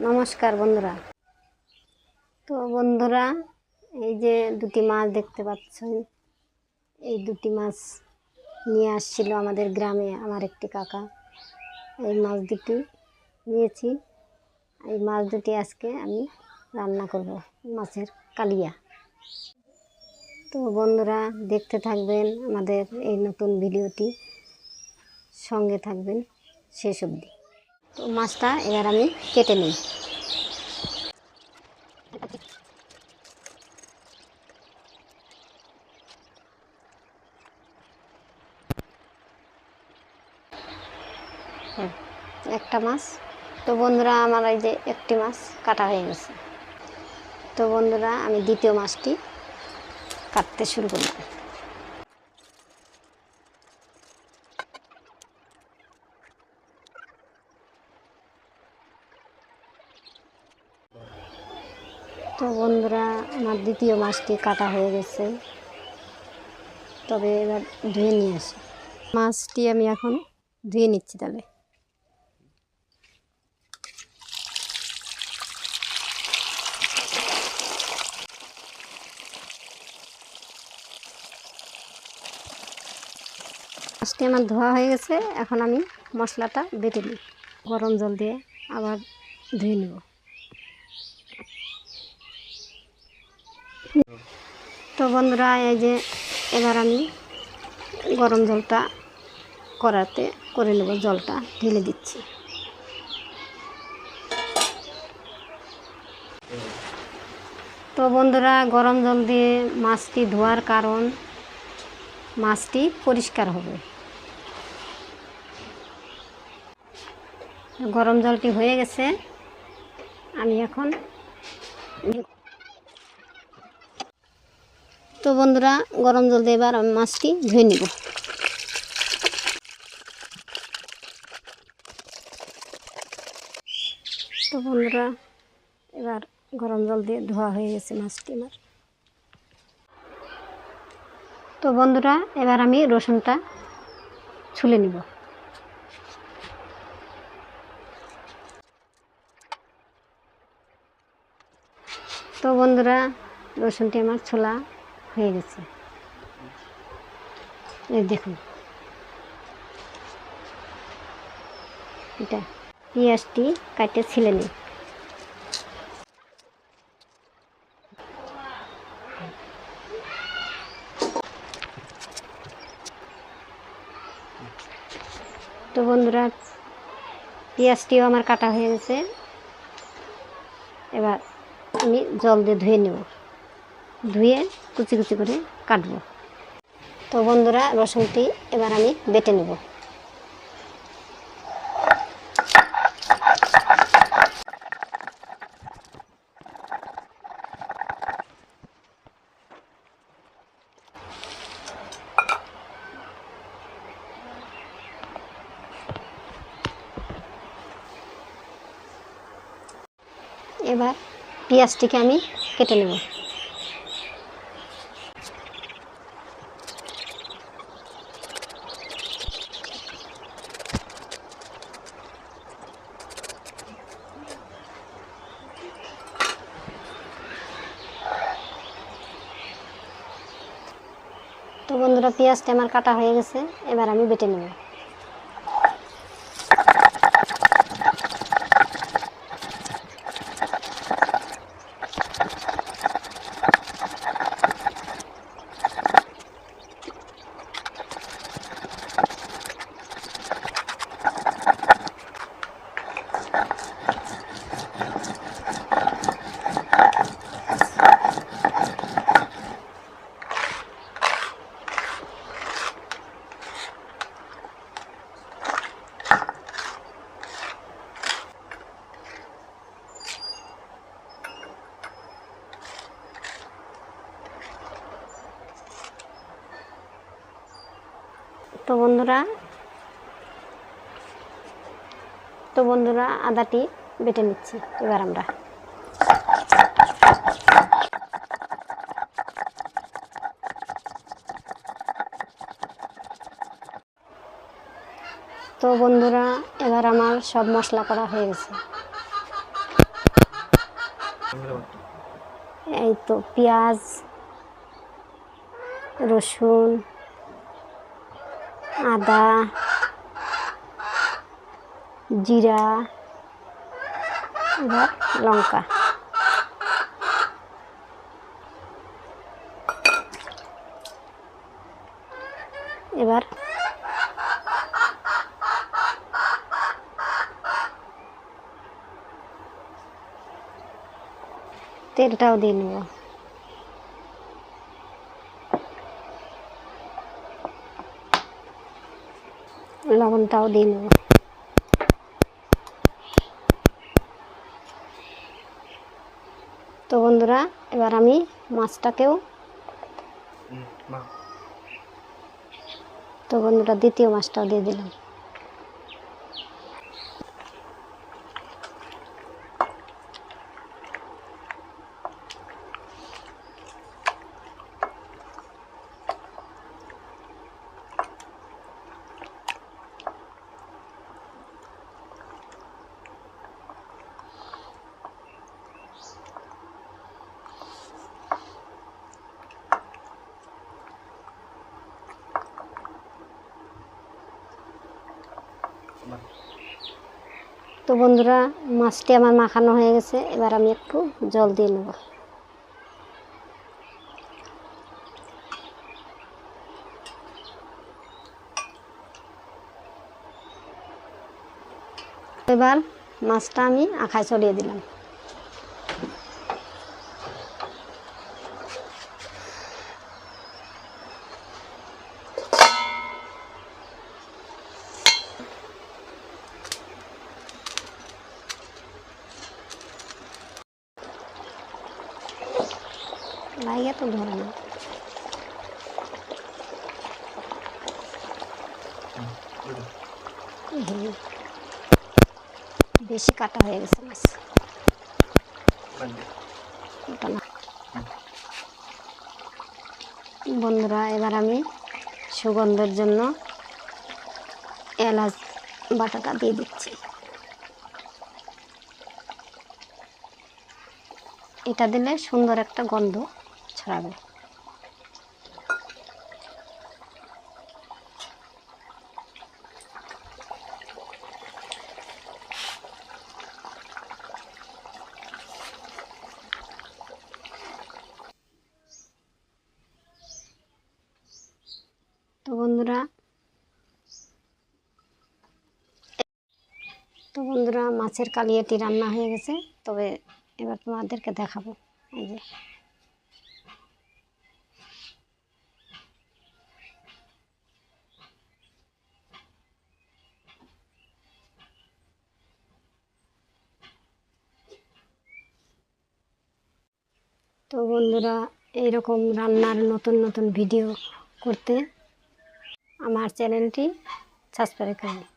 নমস্কার বন্ধুরা। তো বন্ধুরা, এই যে দুটি মাছ দেখতে পাচ্ছেন, এই দুটি মাছ নিয়ে আসছিল আমাদের গ্রামে আমার একটি কাকা। এই মাছ দুটি নিয়েছি। এই মাছ দুটি আজকে আমি রান্না করব, মাছের কালিয়া। তো বন্ধুরা, দেখতে থাকবেন আমাদের এই নতুন ভিডিওটি, সঙ্গে থাকবেন শেষ অবধি। তো মাছটা এবার আমি কেটে নিই। একটা মাছ। তো বন্ধুরা, আমার এই যে একটি মাছ কাটা হয়ে গেছে। তো বন্ধুরা, আমি দ্বিতীয় মাছটি কাটতে শুরু করলাম। তো বন্ধুরা, আমার দ্বিতীয় মাছটি কাটা হয়ে গেছে। তবে এবার ধুয়ে নিয়ে আসি মাছটি। আমি এখন ধুয়ে নিচ্ছি। তাহলে মাছটি আমার ধোয়া হয়ে গেছে। এখন আমি মশলাটা বেটে নিই। গরম জল দিয়ে আবার ধুয়ে নেব। তো বন্ধুরা, এই যে এবার আমি গরম জলটা কড়াতে করে নেব। জলটা ঢেলে দিচ্ছি। তো বন্ধুরা, গরম জল দিয়ে মাছটি ধোয়ার কারণ মাছটি পরিষ্কার হবে। গরম জলটি হয়ে গেছে। আমি এখন তো বন্ধুরা, গরম জল দিয়ে এবার আমি মাছটি ধুয়ে নিব। তো বন্ধুরা, এবার গরম জল দিয়ে ধোয়া হয়ে গেছে মাছটি আমার। তো বন্ধুরা, এবার আমি রসুনটা ছুলে নিব। তো বন্ধুরা, রসুনটি আমার ছোলা হয়ে গেছে। এই দেখুন, এটা পেঁয়াজটি কাটে ছিলে নিই। তো বন্ধুরা, পেঁয়াজটিও আমার কাটা হয়ে গেছে। এবার আমি জল দিয়ে ধুয়ে নেব। ধুয়ে কুচি কুচি করে কাটবো। তো বন্ধুরা, রসুনটি এবার আমি বেটে নেব। এবার পেঁয়াজটিকে আমি কেটে নেব। তো বন্ধুরা, পেঁয়াজটা আমার কাটা হয়ে গেছে। এবার আমি বেটে নেব। তো বন্ধুরা, আদাটি বেটে নিচ্ছি এবার আমরা। তো বন্ধুরা, এবার আমার সব মশলা করা হয়ে গেছে। এই তো পেঁয়াজ, রসুন, আদা, জিরা, এবার লঙ্কা। এবার তেলটাও দিয়ে নেব। লবণটাও দিয়ে নেব। তো বন্ধুরা, এবার আমি মাছটাকেও দ্বিতীয় মাছটাও দিয়ে দিলাম। তো বন্ধুরা, মাছটি আমার মাখানো হয়ে গেছে। এবার আমি একটু জল দিয়ে নেব। এবার মাছটা আমি আখায় ছড়িয়ে দিলাম। লাগিয়ে তো ধরে না। বেশি কাটা হয়ে গেছে মাছ। বন্ধুরা, এবার আমি সুগন্ধের জন্য এলাচ বাটাটা দিয়ে দিচ্ছি। এটা দিলে সুন্দর একটা গন্ধ ছড়াবে। তো বন্ধুরা, মাছের কালিয়াটি রান্না হয়ে গেছে। তবে এবার তোমাদেরকে দেখাবো। এই যে তো বন্ধুরা, এইরকম রান্নার নতুন নতুন ভিডিও করতে আমার চ্যানেলটি সাবস্ক্রাইব করুন।